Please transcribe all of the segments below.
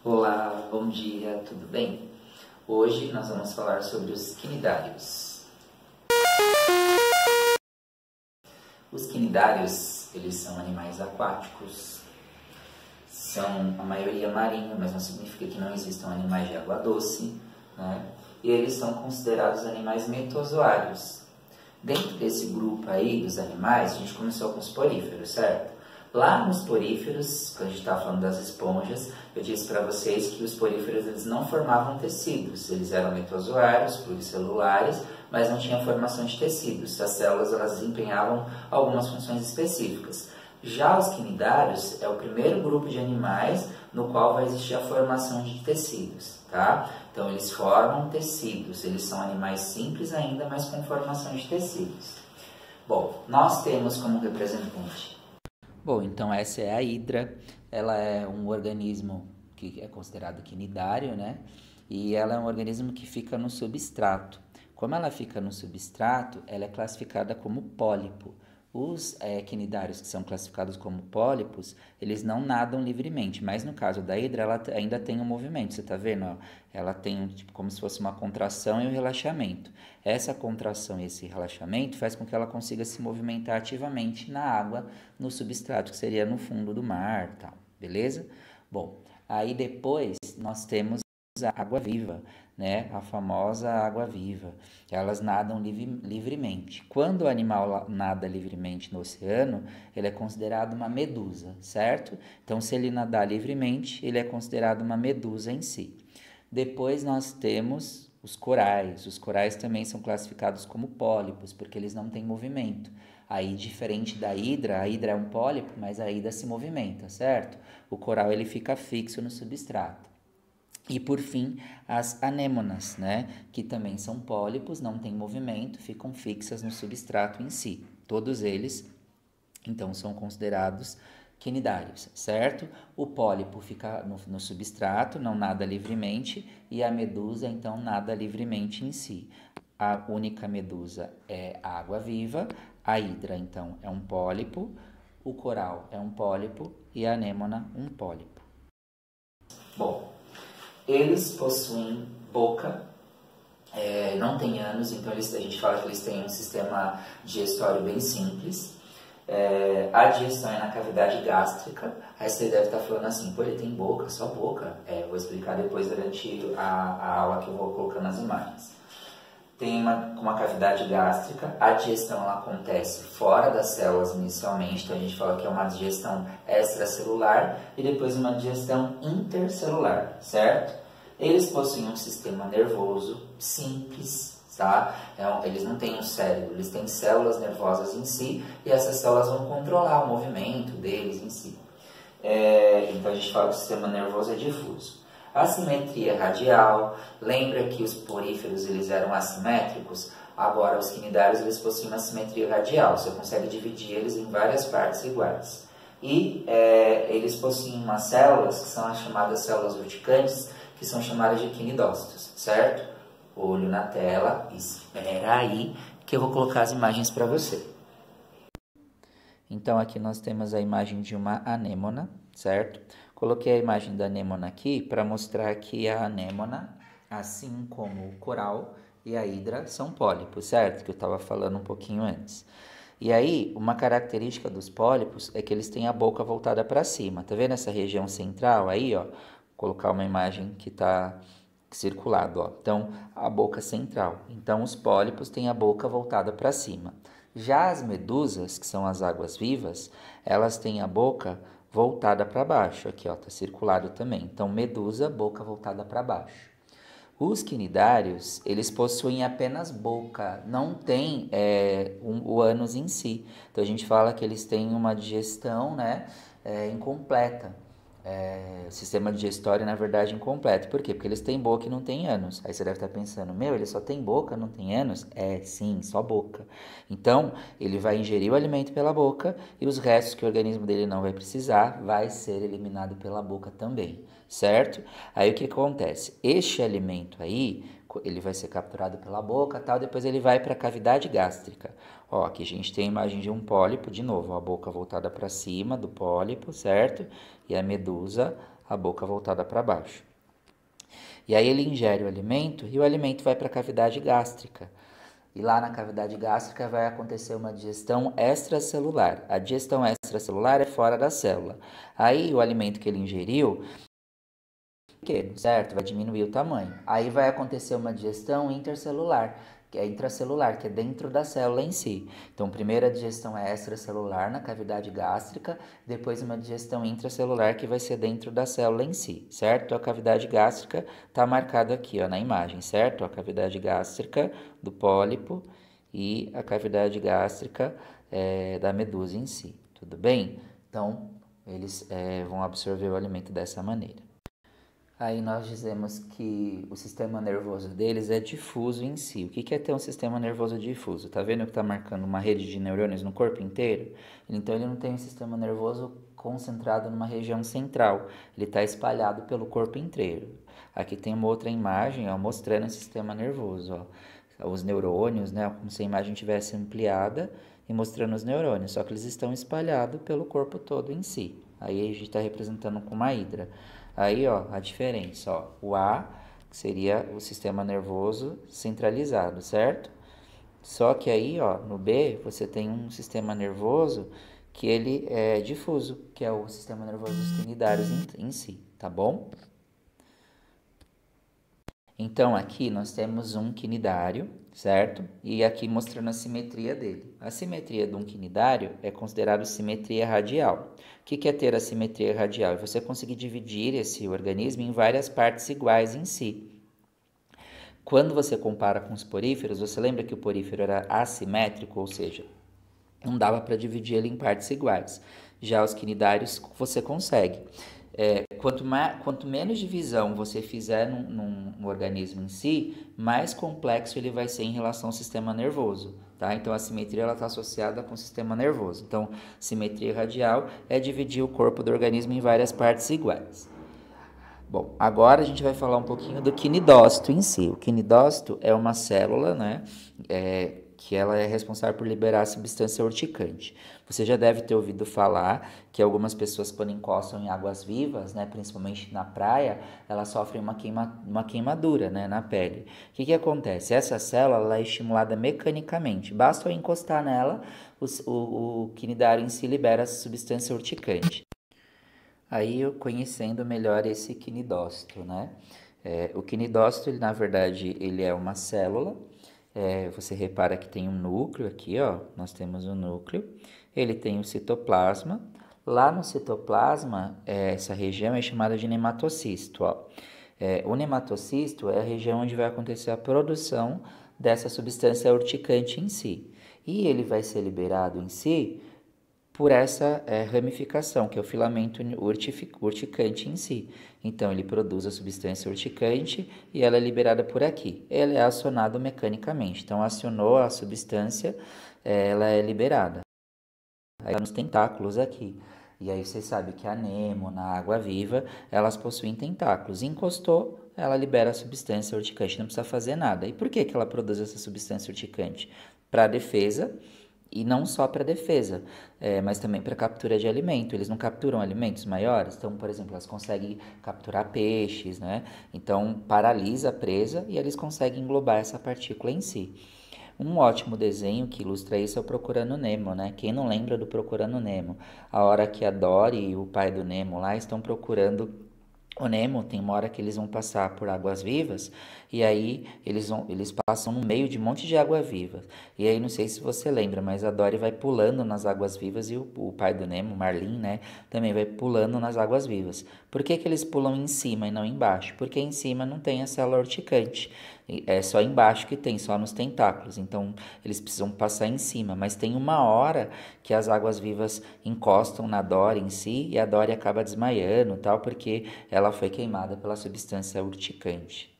Olá, bom dia, tudo bem? Hoje nós vamos falar sobre os quinidários. Os quinidários, eles são animais aquáticos, são a maioria marinho, mas não significa que não existam animais de água doce, né? E eles são considerados animais metozoários. Dentro desse grupo aí dos animais, a gente começou com os poríferos, certo? Lá nos poríferos, quando a gente estava falando das esponjas, eu disse para vocês que os poríferos eles não formavam tecidos, eles eram metozoários, pluricelulares, mas não tinham formação de tecidos. As células elas desempenhavam algumas funções específicas. Já os quinidários é o primeiro grupo de animais no qual vai existir a formação de tecidos, tá? Então eles formam tecidos, eles são animais simples ainda, mas com formação de tecidos. Bom, nós temos como representante. Bom, então essa é a hidra, ela é um organismo que é considerado quinidário, né? E ela é um organismo que fica no substrato. Como ela fica no substrato, ela é classificada como pólipo. Os quinidários que são classificados como pólipos, eles não nadam livremente, mas no caso da hidra, ela ainda tem um movimento, você está vendo? Ó? Ela tem tipo, como se fosse uma contração e um relaxamento. Essa contração e esse relaxamento faz com que ela consiga se movimentar ativamente na água, no substrato, que seria no fundo do mar, tal, beleza? Bom, aí depois nós temos a água-viva, né? A famosa água-viva. Elas nadam livremente. Quando o animal nada livremente no oceano, ele é considerado uma medusa, certo? Então, se ele nadar livremente, ele é considerado uma medusa em si. Depois nós temos os corais. Os corais também são classificados como pólipos, porque eles não têm movimento. Aí, diferente da hidra, a hidra é um pólipo, mas a hidra se movimenta, certo? O coral ele fica fixo no substrato. E por fim, as anêmonas, né, que também são pólipos, não têm movimento, ficam fixas no substrato em si. Todos eles, então, são considerados quinidários, certo? O pólipo fica no substrato, não nada livremente, e a medusa, então, nada livremente em si. A única medusa é a água-viva, a hidra, então, é um pólipo, o coral é um pólipo e a anêmona um pólipo. Bom, eles possuem boca, não tem ânus, então a gente fala que eles têm um sistema digestório bem simples. A digestão é na cavidade gástrica. Aí você deve estar falando assim, pô, ele tem boca, só boca. Vou explicar depois durante a aula que eu vou colocando as imagens. Tem uma cavidade gástrica, a digestão ela acontece fora das células inicialmente, então a gente fala que é uma digestão extracelular e depois uma digestão intercelular, certo? Eles possuem um sistema nervoso simples, tá? Eles não têm um cérebro, eles têm células nervosas em si e essas células vão controlar o movimento deles em si. Então a gente fala que o sistema nervoso é difuso. A simetria radial, lembra que os poríferos eles eram assimétricos? Agora os quinidários eles possuem uma simetria radial, você consegue dividir eles em várias partes iguais. E eles possuem umas células que são as chamadas células urticantes, que são chamadas de quinidócitos, certo? Olho na tela, espera aí que eu vou colocar as imagens para você. Então aqui nós temos a imagem de uma anêmona, certo? Coloquei a imagem da anêmona aqui para mostrar que a anêmona, assim como o coral e a hidra, são pólipos, certo? Que eu estava falando um pouquinho antes. E aí, uma característica dos pólipos é que eles têm a boca voltada para cima. Tá vendo essa região central aí, ó? Vou colocar uma imagem que está circulado, ó. Então, a boca central. Então, os pólipos têm a boca voltada para cima. Já as medusas, que são as águas-vivas, elas têm a boca voltada para baixo. Aqui, ó, tá circulado também. Então, medusa, boca voltada para baixo. Os quinidários, eles possuem apenas boca, não tem o ânus em si. Então, a gente fala que eles têm uma digestão, né, incompleta. O sistema digestório, na verdade, incompleto. Por quê? Porque eles têm boca e não têm ânus. Aí você deve estar pensando, ele só tem boca, não tem ânus? Sim, só boca. Então, ele vai ingerir o alimento pela boca e os restos que o organismo dele não vai precisar vai ser eliminado pela boca também, certo? Aí o que acontece? Este alimento aí, ele vai ser capturado pela boca, tal, depois ele vai para a cavidade gástrica. Ó, aqui a gente tem a imagem de um pólipo, de novo, a boca voltada para cima do pólipo, certo? E a medusa, a boca voltada para baixo. E aí ele ingere o alimento e o alimento vai para a cavidade gástrica. E lá na cavidade gástrica vai acontecer uma digestão extracelular. A digestão extracelular é fora da célula. Aí o alimento que ele ingeriu, certo? Vai diminuir o tamanho. Aí vai acontecer uma digestão intercelular, que é intracelular, que é dentro da célula em si. Então, primeiro a digestão é extracelular na cavidade gástrica, depois uma digestão intracelular que vai ser dentro da célula em si, certo? A cavidade gástrica está marcada aqui, ó, na imagem, certo? A cavidade gástrica do pólipo e a cavidade gástrica da medusa em si, tudo bem? Então, eles vão absorver o alimento dessa maneira. Aí nós dizemos que o sistema nervoso deles é difuso em si. O que é ter um sistema nervoso difuso? Tá vendo que está marcando uma rede de neurônios no corpo inteiro? Então ele não tem um sistema nervoso concentrado numa região central. Ele está espalhado pelo corpo inteiro. Aqui tem uma outra imagem, ó, mostrando o sistema nervoso. Ó. Os neurônios, né, como se a imagem tivesse ampliada e mostrando os neurônios. Só que eles estão espalhados pelo corpo todo em si. Aí a gente está representando com uma hidra. Aí, ó, a diferença, ó, o A, que seria o sistema nervoso centralizado, certo? Só que aí, ó, no B, você tem um sistema nervoso que ele é difuso, que é o sistema nervoso dos quinidários em si, tá bom? Então, aqui nós temos um quinidário, certo? E aqui mostrando a simetria dele. A simetria de um quinidário é considerada simetria radial. O que é ter a simetria radial? É você conseguir dividir esse organismo em várias partes iguais em si. Quando você compara com os poríferos, você lembra que o porífero era assimétrico, ou seja, não dava para dividir ele em partes iguais. Já os quinidários você consegue. Quanto menos divisão você fizer num organismo em si, mais complexo ele vai ser em relação ao sistema nervoso. Tá? Então, a simetria está associada com o sistema nervoso. Então, simetria radial é dividir o corpo do organismo em várias partes iguais. Bom, agora a gente vai falar um pouquinho do quinidócito em si. O quinidócito é uma célula, né, que ela é responsável por liberar a substância urticante. Você já deve ter ouvido falar que algumas pessoas, quando encostam em águas vivas, né, principalmente na praia, elas sofrem uma queimadura, né, na pele. O que acontece? Essa célula ela é estimulada mecanicamente. Basta eu encostar nela, o quinidário em si libera a substância urticante. Aí eu conhecendo melhor esse quinidócito, né? O quinidócito, ele, na verdade, ele é uma célula. Você repara que tem um núcleo aqui, ó. Nós temos um núcleo. Ele tem o citoplasma. Lá no citoplasma, essa região é chamada de nematocisto, ó. O nematocisto é a região onde vai acontecer a produção dessa substância urticante em si. E ele vai ser liberado em si por essa ramificação, que é o filamento urticante em si. Então, ele produz a substância urticante e ela é liberada por aqui. Ele é acionado mecanicamente. Então, acionou a substância, ela é liberada. Aí, nos tentáculos aqui. E aí, você sabe que a anêmona, a água-viva, elas possuem tentáculos. Encostou, ela libera a substância urticante, não precisa fazer nada. E por que ela produz essa substância urticante? Para defesa. E não só para defesa, mas também para captura de alimento. Eles não capturam alimentos maiores, então, por exemplo, elas conseguem capturar peixes, né? Então, paralisa a presa e eles conseguem englobar essa partícula em si. Um ótimo desenho que ilustra isso é o Procurando Nemo, né? Quem não lembra do Procurando Nemo? A hora que a Dory e o pai do Nemo lá estão procurando o Nemo, tem uma hora que eles vão passar por águas vivas e aí eles passam no meio de um monte de água viva. E aí não sei se você lembra, mas a Dory vai pulando nas águas vivas e o pai do Nemo, Marlin, né, também vai pulando nas águas vivas. Por que eles pulam em cima e não embaixo? Porque em cima não tem a célula urticante. É só embaixo que tem, só nos tentáculos. Então, eles precisam passar em cima. Mas tem uma hora que as águas vivas encostam na Dory em si e a Dory acaba desmaiando, tal, porque ela foi queimada pela substância urticante.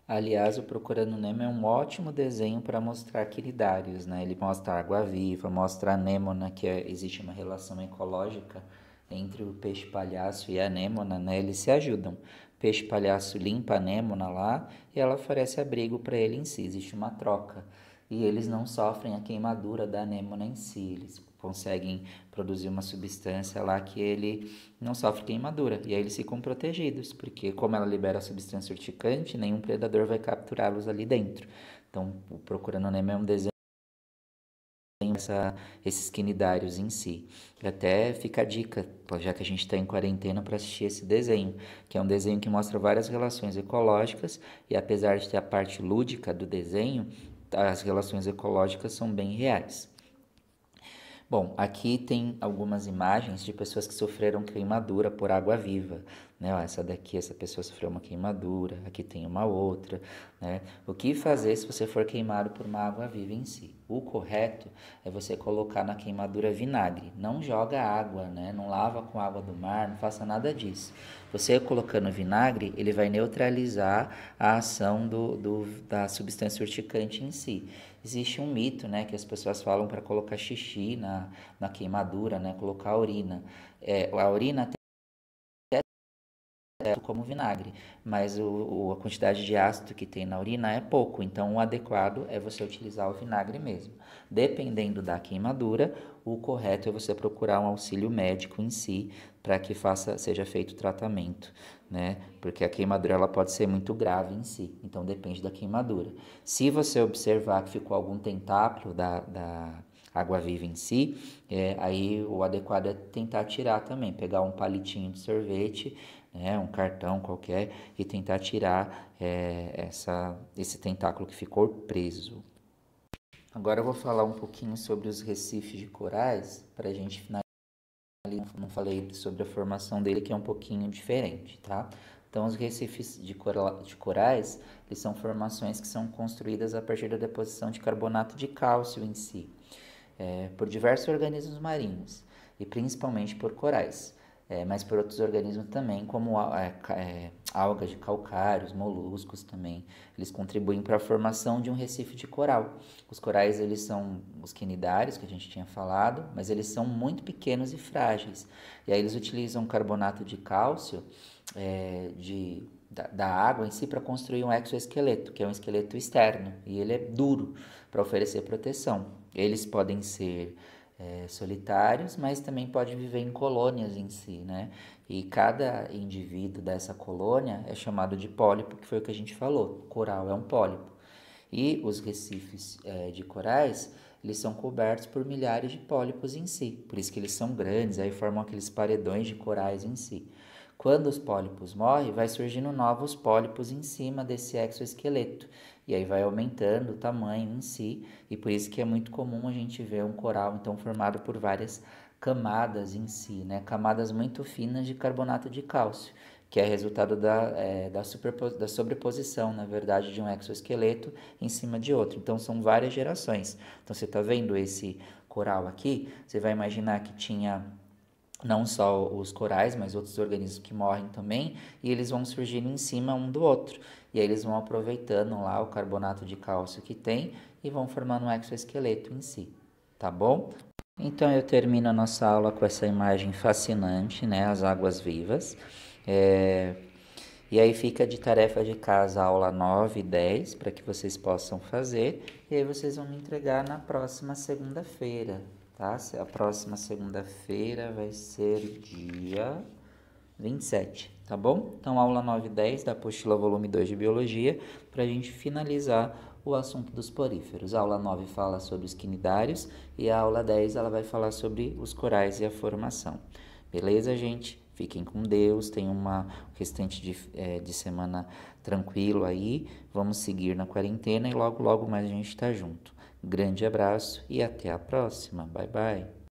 Aliás, o Procurando Nemo é um ótimo desenho para mostrar quinidários, né? Ele mostra a água-viva, mostra a anêmona, que existe uma relação ecológica entre o peixe-palhaço e a anêmona, né? Eles se ajudam. O peixe-palhaço limpa a anêmona lá e ela oferece abrigo para ele em si. Existe uma troca. E eles não sofrem a queimadura da anêmona em si. Eles conseguem produzir uma substância lá que ele não sofre queimadura. E aí eles ficam protegidos, porque como ela libera a substância urticante, nenhum predador vai capturá-los ali dentro. Então, o Procurando Nemo é um desenho esses quinidários em si. E até fica a dica, já que a gente está em quarentena, para assistir esse desenho, que é um desenho que mostra várias relações ecológicas, e apesar de ter a parte lúdica do desenho, as relações ecológicas são bem reais. Bom, aqui tem algumas imagens de pessoas que sofreram queimadura por água viva, né? Ó, essa daqui, essa pessoa sofreu uma queimadura, aqui tem uma outra, né? O que fazer se você for queimado por uma água viva em si? O correto é você colocar na queimadura vinagre, não joga água, né? Não lava com água do mar, não faça nada disso. Você colocando vinagre, ele vai neutralizar a ação da substância urticante em si. Existe um mito, né, que as pessoas falam para colocar xixi na queimadura, né, colocar a urina. A urina tem como vinagre, mas a quantidade de ácido que tem na urina é pouco, então o adequado é você utilizar o vinagre mesmo. Dependendo da queimadura, o correto é você procurar um auxílio médico em si para que seja feito o tratamento, né? Porque a queimadura ela pode ser muito grave em si, então depende da queimadura. Se você observar que ficou algum tentáculo da água viva em si, aí o adequado é tentar tirar também, pegar um palitinho de sorvete, né, um cartão qualquer, e tentar tirar esse tentáculo que ficou preso. Agora eu vou falar um pouquinho sobre os recifes de corais, para a gente finalizar. Não falei sobre a formação dele, que é um pouquinho diferente, tá? Então, os recifes de corais, eles são formações que são construídas a partir da deposição de carbonato de cálcio em si, por diversos organismos marinhos, e principalmente por corais, mas por outros organismos também, como algas de calcários, moluscos também. Eles contribuem para a formação de um recife de coral. Os corais, eles são os quinidários, que a gente tinha falado, mas eles são muito pequenos e frágeis. E aí eles utilizam carbonato de cálcio da água em si para construir um exoesqueleto, que é um esqueleto externo, e ele é duro para oferecer proteção. Eles podem ser solitários, mas também podem viver em colônias em si, né? E cada indivíduo dessa colônia é chamado de pólipo, que foi o que a gente falou. Coral é um pólipo. E os recifes de corais, eles são cobertos por milhares de pólipos em si. Por isso que eles são grandes, aí formam aqueles paredões de corais em si. Quando os pólipos morrem, vai surgindo novos pólipos em cima desse exoesqueleto. E aí vai aumentando o tamanho em si, e por isso que é muito comum a gente ver um coral então formado por várias camadas em si, né? Camadas muito finas de carbonato de cálcio, que é resultado da sobreposição, na verdade, de um exoesqueleto em cima de outro. Então são várias gerações. Então você está vendo esse coral aqui, você vai imaginar que tinha não só os corais, mas outros organismos que morrem também, e eles vão surgindo em cima um do outro. E aí eles vão aproveitando lá o carbonato de cálcio que tem e vão formando um exoesqueleto em si, tá bom? Então eu termino a nossa aula com essa imagem fascinante, né, as águas vivas. E aí fica de tarefa de casa a aula 9 e 10, para que vocês possam fazer, e aí vocês vão me entregar na próxima segunda-feira, tá? A próxima segunda-feira vai ser dia 27, tá bom? Então, aula 9 e 10 da apostila volume 2 de Biologia, para a gente finalizar o assunto dos poríferos. A aula 9 fala sobre os quinidários e a aula 10 ela vai falar sobre os corais e a formação. Beleza, gente? Fiquem com Deus, tenham uma restante de semana tranquilo aí. Vamos seguir na quarentena e logo mais a gente tá junto. Grande abraço e até a próxima. Bye, bye.